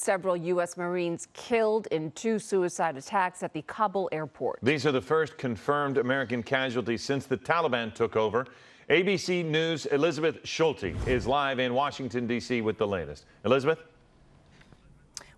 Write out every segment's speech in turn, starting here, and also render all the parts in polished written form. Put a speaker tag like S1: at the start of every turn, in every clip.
S1: several U.S. Marines killed in two suicide attacks at the Kabul airport.
S2: These are the first confirmed American casualties since the Taliban took over. ABC News' Elizabeth Schulte is live in Washington, D.C. with the latest. Elizabeth?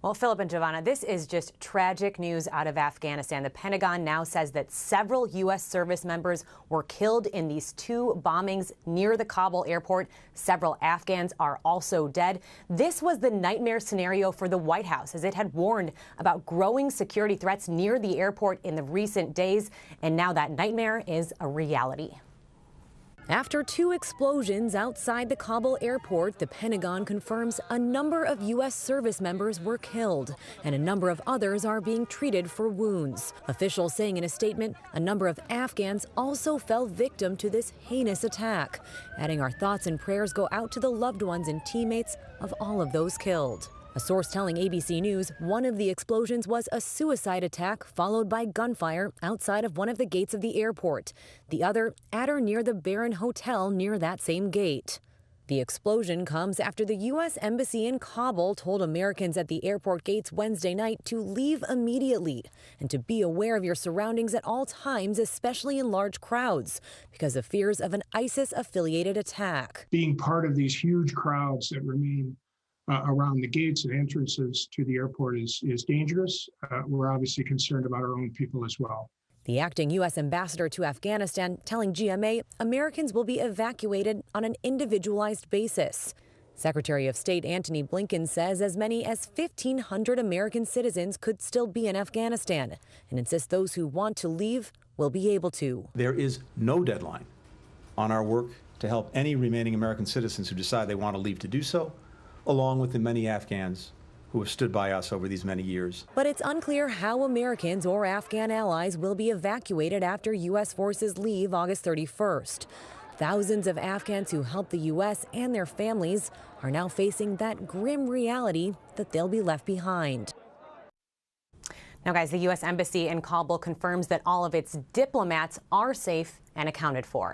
S3: Well, Philip and Giovanna, this is just tragic news out of Afghanistan. The Pentagon now says that several U.S. service members were killed in these two bombings near the Kabul airport. Several Afghans are also dead. This was the nightmare scenario for the White House, as it had warned about growing security threats near the airport in the recent days. And now that nightmare is a reality.
S4: After two explosions outside the Kabul airport, the Pentagon confirms a number of U.S. service members were killed, and a number of others are being treated for wounds. Officials saying in a statement, a number of Afghans also fell victim to this heinous attack, adding our thoughts and prayers go out to the loved ones and teammates of all of those killed. A source telling ABC News one of the explosions was a suicide attack followed by gunfire outside of one of the gates of the airport. The other at or near the Baron Hotel near that same gate. The explosion comes after the U.S. Embassy in Kabul told Americans at the airport gates Wednesday night to leave immediately and to be aware of your surroundings at all times, especially in large crowds, because of fears of an ISIS-affiliated attack.
S5: Being part of these huge crowds that remain around the gates and entrances to the airport is dangerous. We're obviously concerned about our own people as well.
S4: The acting U.S. ambassador to Afghanistan telling GMA Americans will be evacuated on an individualized basis. Secretary of State Antony Blinken says as many as 1,500 American citizens could still be in Afghanistan and insists those who want to leave will be able to.
S6: There is no deadline on our work to help any remaining American citizens who decide they want to leave to do so, along with the many Afghans who have stood by us over these many years.
S4: But it's unclear how Americans or Afghan allies will be evacuated after U.S. forces leave August 31st. Thousands of Afghans who helped the U.S. and their families are now facing that grim reality that they'll be left behind.
S3: Now, guys, the U.S. Embassy in Kabul confirms that all of its diplomats are safe and accounted for.